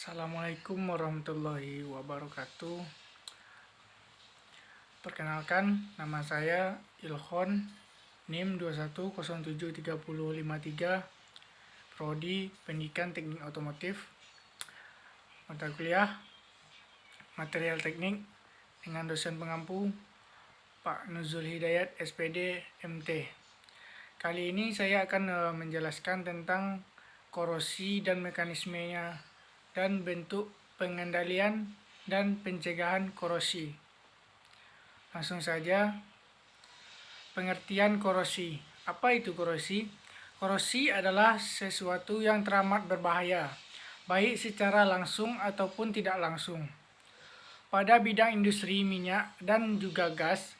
Assalamualaikum warahmatullahi wabarakatuh. Perkenalkan, nama saya Ilhon, NIM 21073053, Prodi Pendidikan Teknik Otomotif, mata kuliah Material Teknik dengan dosen pengampu Pak Nuzul Hidayat SPD MT. Kali ini saya akan menjelaskan tentang korosi dan mekanismenya dan bentuk pengendalian dan pencegahan korosi. Langsung saja, pengertian korosi. Apa itu korosi? Korosi adalah sesuatu yang teramat berbahaya, baik secara langsung ataupun tidak langsung. Pada bidang industri minyak dan juga gas,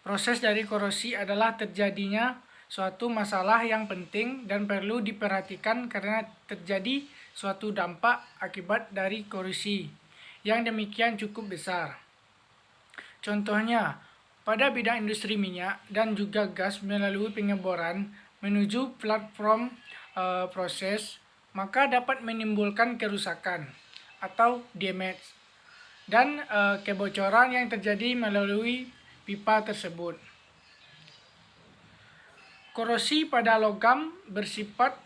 proses dari korosi adalah terjadinya suatu masalah yang penting dan perlu diperhatikan karena terjadi suatu dampak akibat dari korosi yang demikian cukup besar. Contohnya, pada bidang industri minyak dan juga gas melalui pengeboran menuju platform proses, maka dapat menimbulkan kerusakan atau damage dan kebocoran yang terjadi melalui pipa tersebut. Korosi pada logam bersifat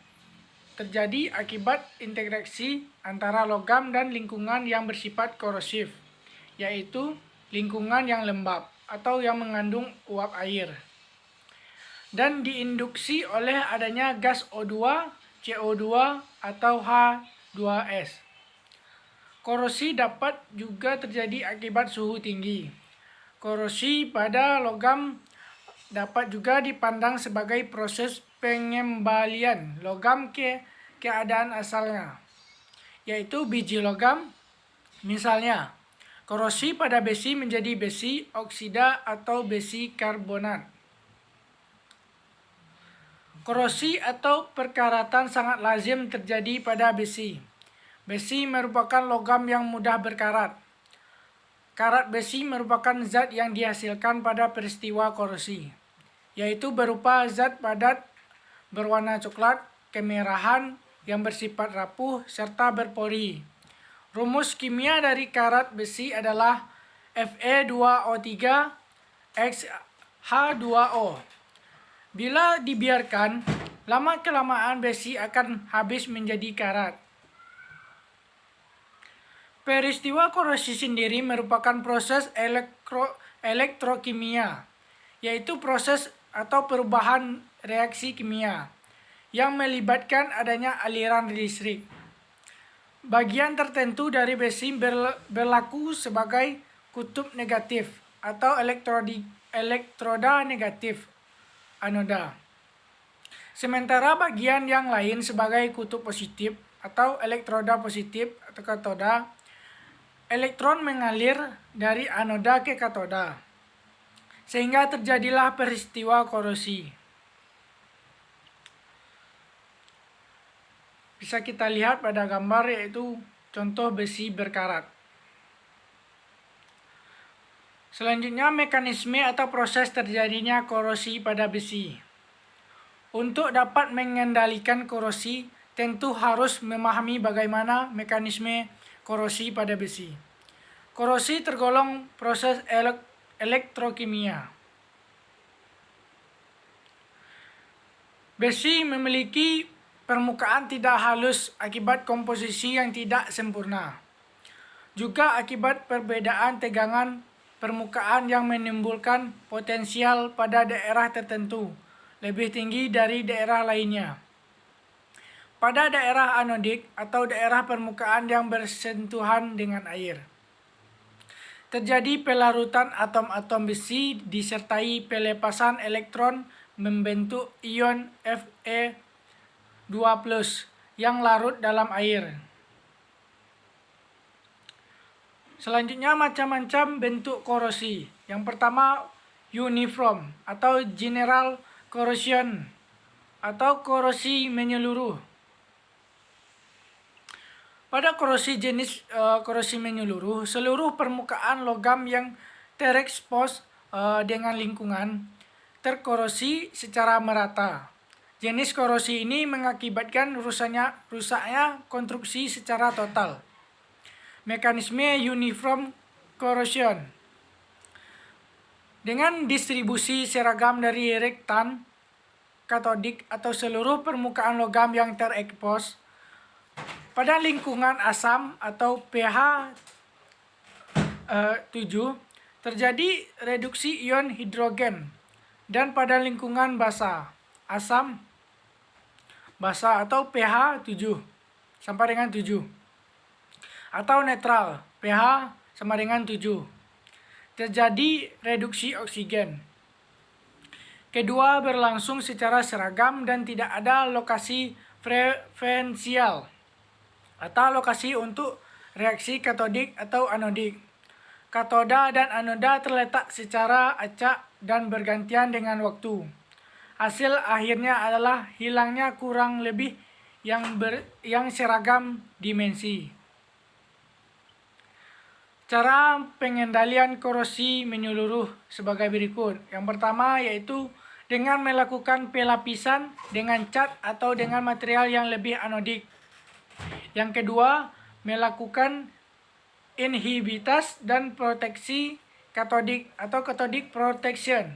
terjadi akibat interaksi antara logam dan lingkungan yang bersifat korosif, yaitu lingkungan yang lembab atau yang mengandung uap air, dan diinduksi oleh adanya gas O2, CO2, atau H2S. Korosi dapat juga terjadi akibat suhu tinggi. Korosi pada logam dapat juga dipandang sebagai proses pengembalian logam ke keadaan asalnya, yaitu biji logam. Misalnya, korosi pada besi menjadi besi oksida atau besi karbonat. Korosi atau perkaratan sangat lazim terjadi pada besi. Besi merupakan logam yang mudah berkarat. Karat besi merupakan zat yang dihasilkan pada peristiwa korosi, yaitu berupa zat padat berwarna coklat kemerahan yang bersifat rapuh serta berpori. Rumus kimia dari karat besi adalah Fe2O3 X H2O. Bila dibiarkan, lama-kelamaan besi akan habis menjadi karat. Peristiwa korosi sendiri merupakan proses elektrokimia, yaitu proses atau perubahan reaksi kimia yang melibatkan adanya aliran listrik. Bagian tertentu dari besi berlaku sebagai kutub negatif atau elektroda negatif anoda. Sementara bagian yang lain sebagai kutub positif atau elektroda positif atau katoda. Elektron mengalir dari anoda ke katoda, sehingga terjadilah peristiwa korosi. Bisa kita lihat pada gambar, yaitu contoh besi berkarat. Selanjutnya, mekanisme atau proses terjadinya korosi pada besi. Untuk dapat mengendalikan korosi, tentu harus memahami bagaimana mekanisme korosi pada besi. Korosi tergolong proses elektrokimia. Besi memiliki permukaan tidak halus akibat komposisi yang tidak sempurna. Juga akibat perbedaan tegangan permukaan yang menimbulkan potensial pada daerah tertentu lebih tinggi dari daerah lainnya. Pada daerah anodik atau daerah permukaan yang bersentuhan dengan air, terjadi pelarutan atom-atom besi disertai pelepasan elektron membentuk ion Fe2+ yang larut dalam air. Selanjutnya, macam-macam bentuk korosi. Yang pertama, uniform atau general corrosion atau korosi menyeluruh. Pada korosi jenis korosi menyeluruh, seluruh permukaan logam yang terekspos dengan lingkungan terkorosi secara merata. Jenis korosi ini mengakibatkan rusaknya konstruksi secara total. Mekanisme uniform corrosion. Dengan distribusi seragam dari rektan, katodik atau seluruh permukaan logam yang terekspos pada lingkungan asam atau pH 7, terjadi reduksi ion hidrogen, dan pada lingkungan basa, asam, basa atau pH 7 sampai dengan 7, atau netral, pH sama dengan 7, terjadi reduksi oksigen. Kedua berlangsung secara seragam dan tidak ada lokasi preferensial atau lokasi untuk reaksi katodik atau anodik. Katoda dan anoda terletak secara acak dan bergantian dengan waktu. Hasil akhirnya adalah hilangnya kurang lebih yang seragam dimensi. Cara pengendalian korosi menyeluruh sebagai berikut. Yang pertama yaitu dengan melakukan pelapisan dengan cat atau dengan material yang lebih anodik. Yang kedua, melakukan inhibitas dan proteksi katodik atau cathodic protection.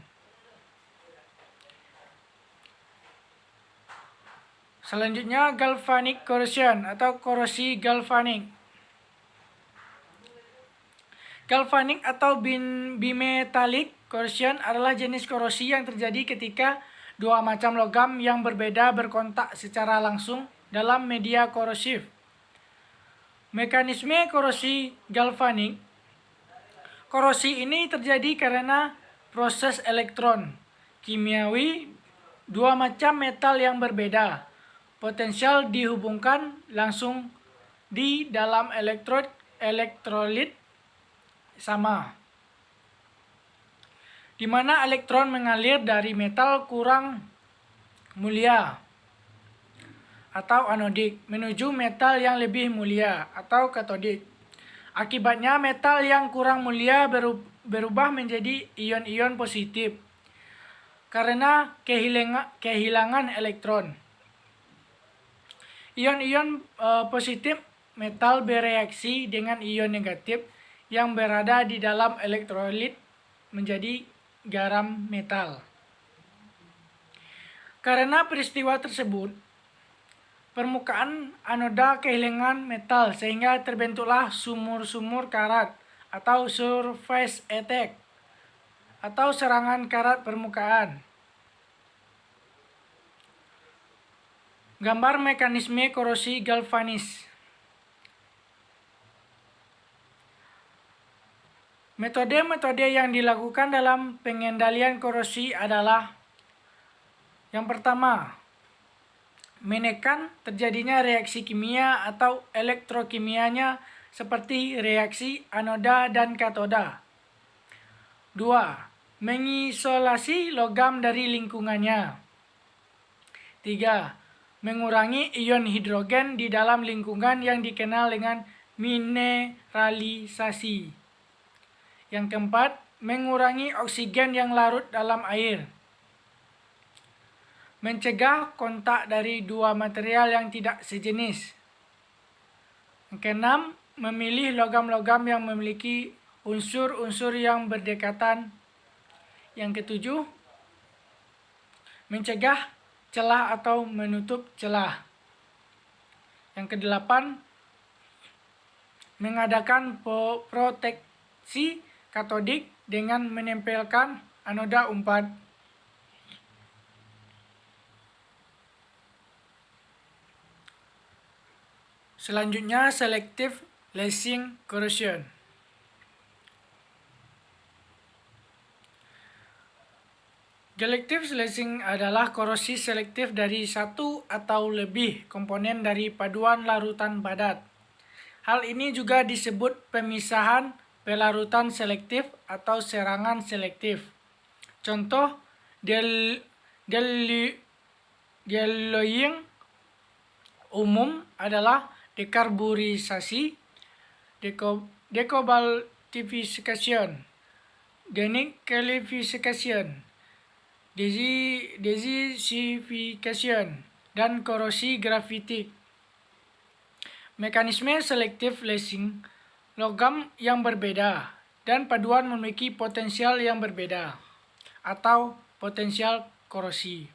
Selanjutnya, galvanic corrosion atau korosi galvanik. Galvanic atau bimetallic corrosion adalah jenis korosi yang terjadi ketika dua macam logam yang berbeda berkontak secara langsung dalam media korosif. Mekanisme korosi galvanik. Korosi ini terjadi karena proses elektron kimiawi dua macam metal yang berbeda potensial dihubungkan langsung di dalam elektrolit sama, di mana elektron mengalir dari metal kurang mulia atau anodik menuju metal yang lebih mulia atau katodik. Akibatnya metal yang kurang mulia berubah menjadi ion-ion positif karena kehilangan elektron. Ion-ion positif metal bereaksi dengan ion negatif yang berada di dalam elektrolit menjadi garam metal. Karena peristiwa tersebut, permukaan anoda kehilangan metal sehingga terbentuklah sumur-sumur karat atau surface attack atau serangan karat permukaan. Gambar mekanisme korosi galvanis. Metode-metode yang dilakukan dalam pengendalian korosi adalah: yang pertama, menekan terjadinya reaksi kimia atau elektrokimianya seperti reaksi anoda dan katoda. 2. Mengisolasi logam dari lingkungannya. 3. Mengurangi ion hidrogen di dalam lingkungan yang dikenal dengan mineralisasi. Yang keempat, mengurangi oksigen yang larut dalam air. Mencegah kontak dari dua material yang tidak sejenis. Yang keenam, memilih logam-logam yang memiliki unsur-unsur yang berdekatan. Yang ketujuh, mencegah celah atau menutup celah. Yang kedelapan, mengadakan proteksi katodik dengan menempelkan anoda umpat. Selanjutnya, selective lacing corrosion. Selective lacing adalah korosi selektif dari satu atau lebih komponen dari paduan larutan padat. Hal ini juga disebut pemisahan pelarutan selektif atau serangan selektif. Contoh delaying umum adalah dekarburisasi, decobaltification, denickelfication, dezizification, dan korosi grafitik. Mekanisme selective lacing logam yang berbeda dan paduan memiliki potensial yang berbeda atau potensial korosi.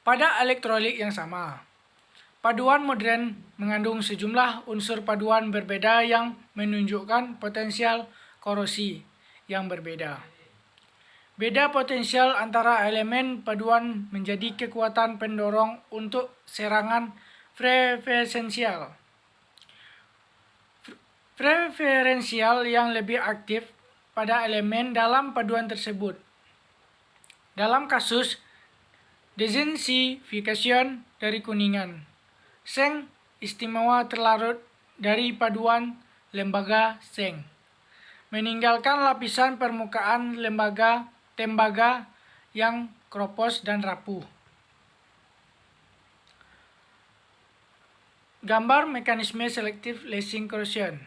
Pada elektrolit yang sama, paduan modern mengandung sejumlah unsur paduan berbeda yang menunjukkan potensial korosi yang berbeda. Beda potensial antara elemen paduan menjadi kekuatan pendorong untuk serangan preferensial. Preferensial yang lebih aktif pada elemen dalam paduan tersebut. Dalam kasus desensifikasi dari kuningan, seng istimewa terlarut dari paduan lembaga seng, meninggalkan lapisan permukaan tembaga yang kropos dan rapuh. Gambar mekanisme selective lacing corrosion.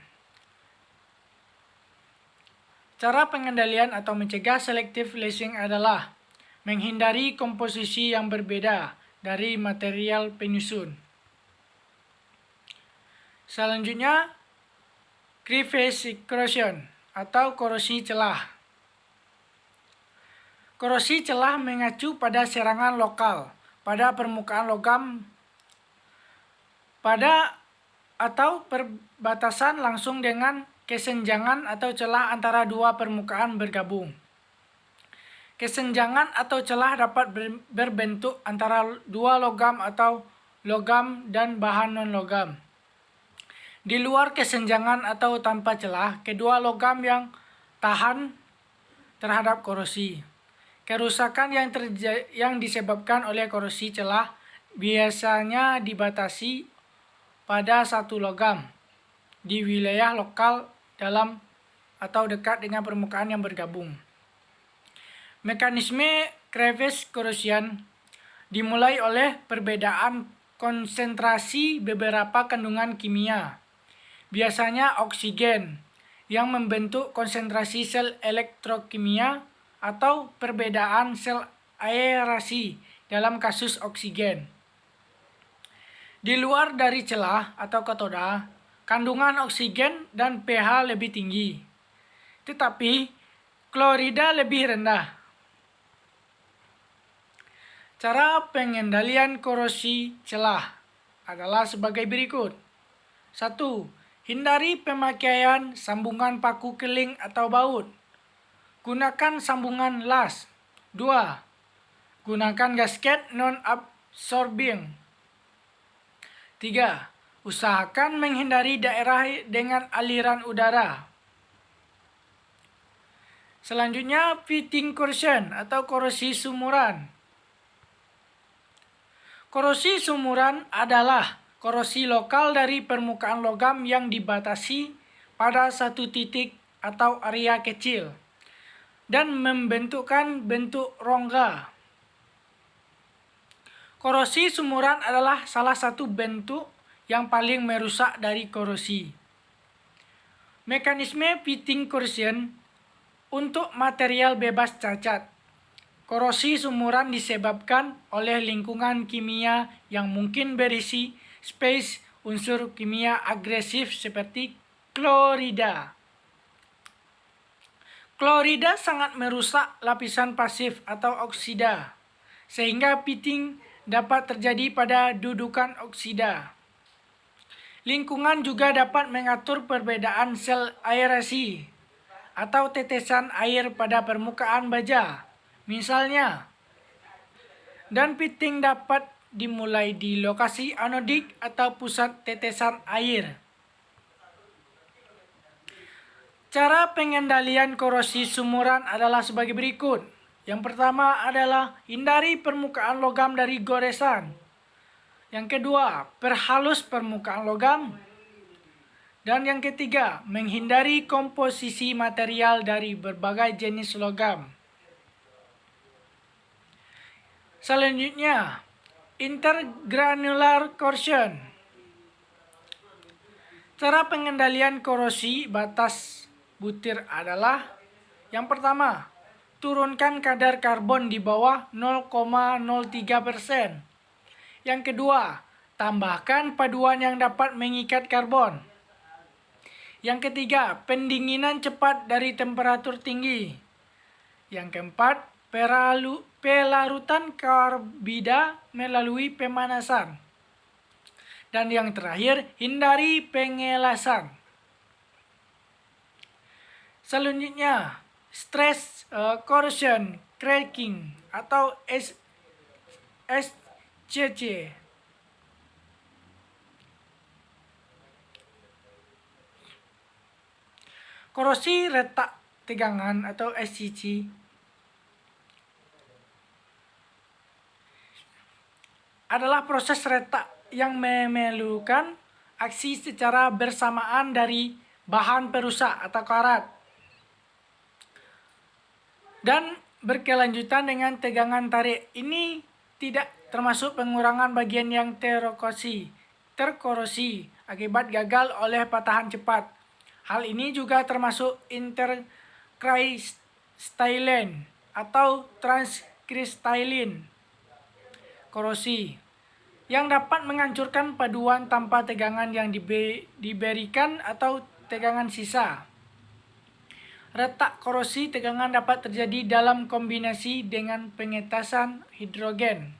Cara pengendalian atau mencegah selective lacing adalah menghindari komposisi yang berbeda dari material penyusun. Selanjutnya, crevice corrosion atau korosi celah. Korosi celah mengacu pada serangan lokal pada permukaan logam atau perbatasan langsung dengan kesenjangan atau celah antara dua permukaan bergabung. Kesenjangan atau celah dapat berbentuk antara dua logam atau logam dan bahan non-logam. Di luar kesenjangan atau tanpa celah, kedua logam yang tahan terhadap korosi. Kerusakan yang disebabkan oleh korosi celah biasanya dibatasi pada satu logam di wilayah lokal dalam atau dekat dengan permukaan yang bergabung. Mekanisme crevice corrosion dimulai oleh perbedaan konsentrasi beberapa kandungan kimia, biasanya oksigen, yang membentuk konsentrasi sel elektrokimia atau perbedaan sel aerasi dalam kasus oksigen. Di luar dari celah atau katoda, kandungan oksigen dan pH lebih tinggi, tetapi klorida lebih rendah. Cara pengendalian korosi celah adalah sebagai berikut. 1. Hindari pemakaian sambungan paku keling atau baut. Gunakan sambungan las. 2. Gunakan gasket non-absorbing. 3. Usahakan menghindari daerah dengan aliran udara. Selanjutnya, pitting corrosion atau korosi sumuran. Korosi sumuran adalah korosi lokal dari permukaan logam yang dibatasi pada satu titik atau area kecil dan membentukkan bentuk rongga. Korosi sumuran adalah salah satu bentuk yang paling merusak dari korosi. Mekanisme pitting corrosion untuk material bebas cacat. Korosi sumuran disebabkan oleh lingkungan kimia yang mungkin berisi spesies unsur kimia agresif seperti klorida. Klorida sangat merusak lapisan pasif atau oksida, sehingga pitting dapat terjadi pada dudukan oksida. Lingkungan juga dapat mengatur perbedaan sel aerasi atau tetesan air pada permukaan baja, misalnya. Dan pitting dapat dimulai di lokasi anodik atau pusat tetesan air. Cara pengendalian korosi sumuran adalah sebagai berikut. Yang pertama adalah hindari permukaan logam dari goresan. Yang kedua, perhalus permukaan logam. Dan yang ketiga, menghindari komposisi material dari berbagai jenis logam. Selanjutnya, intergranular corrosion. Cara pengendalian korosi batas butir adalah: yang pertama, turunkan kadar karbon di bawah 0,03%. Yang kedua, tambahkan paduan yang dapat mengikat karbon. Yang ketiga, pendinginan cepat dari temperatur tinggi. Yang keempat, pelarutan karbida melalui pemanasan. Dan yang terakhir, hindari pengelasan. Selanjutnya, stress corrosion cracking atau SCC. Korosi retak tegangan atau SCC adalah proses retak yang memerlukan aksi secara bersamaan dari bahan perusak atau karat dan berkelanjutan dengan tegangan tarik. Ini tidak termasuk pengurangan bagian yang terkorosi akibat gagal oleh patahan cepat. Hal ini juga termasuk interkristallin atau transkristallin korosi yang dapat menghancurkan paduan tanpa tegangan yang diberikan atau tegangan sisa. Retak korosi tegangan dapat terjadi dalam kombinasi dengan pengetasan hidrogen.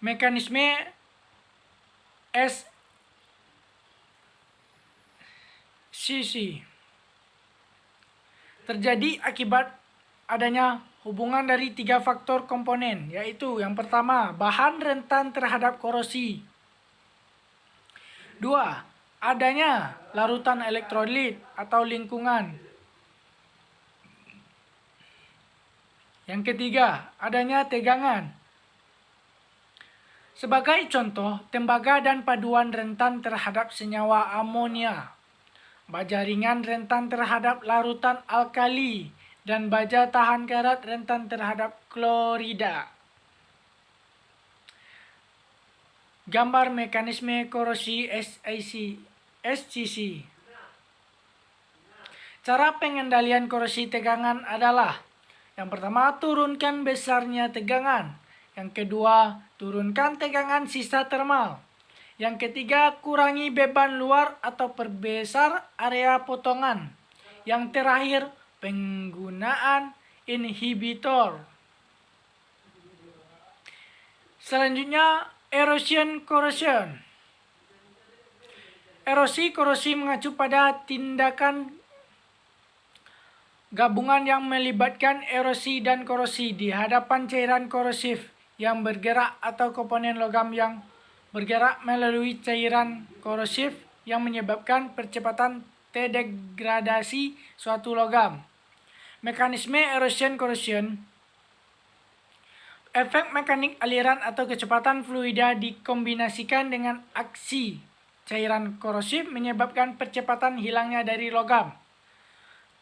Mekanisme SCC terjadi akibat adanya hubungan dari 3 faktor komponen, yaitu yang pertama, bahan rentan terhadap korosi. 2. Adanya larutan elektrolit atau lingkungan. Yang ketiga, adanya tegangan. Sebagai contoh, tembaga dan paduan rentan terhadap senyawa amonia, baja ringan rentan terhadap larutan alkali, dan baja tahan karat rentan terhadap klorida. Gambar mekanisme korosi SCC. Cara pengendalian korosi tegangan adalah: yang pertama, turunkan besarnya tegangan. Yang kedua, turunkan tegangan sisa termal. Yang ketiga, kurangi beban luar atau perbesar area potongan. Yang terakhir, penggunaan inhibitor. Selanjutnya, erosion corrosion. Erosi korosi mengacu pada tindakan gabungan yang melibatkan erosi dan korosi di hadapan cairan korosif yang bergerak atau komponen logam yang bergerak melalui cairan korosif yang menyebabkan percepatan degradasi suatu logam. Mekanisme erosion corrosion. Efek mekanik aliran atau kecepatan fluida dikombinasikan dengan aksi cairan korosif menyebabkan percepatan hilangnya dari logam.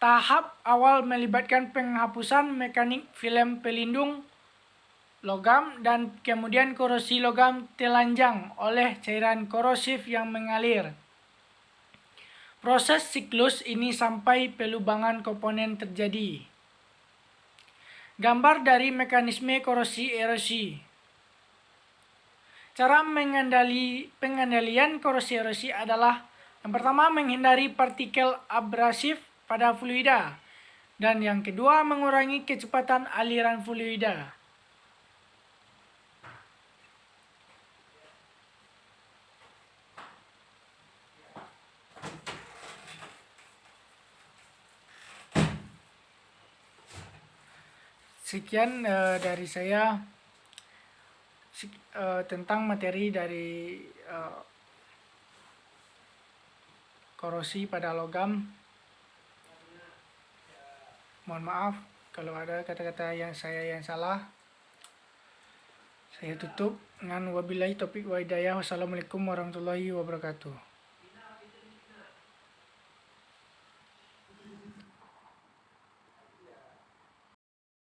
Tahap awal melibatkan penghapusan mekanik film pelindung logam dan kemudian korosi logam telanjang oleh cairan korosif yang mengalir. Proses siklus ini sampai pelubangan komponen terjadi. Gambar dari mekanisme korosi erosi. Cara pengendalian korosi erosi adalah: yang pertama, menghindari partikel abrasif pada fluida, dan yang kedua, mengurangi kecepatan aliran fluida. Sekian dari saya tentang materi dari korosi pada logam. Mohon maaf kalau ada kata-kata yang salah. Saya tutup dengan wabillahi taufiq wa hidayah. Wassalamualaikum warahmatullahi wabarakatuh.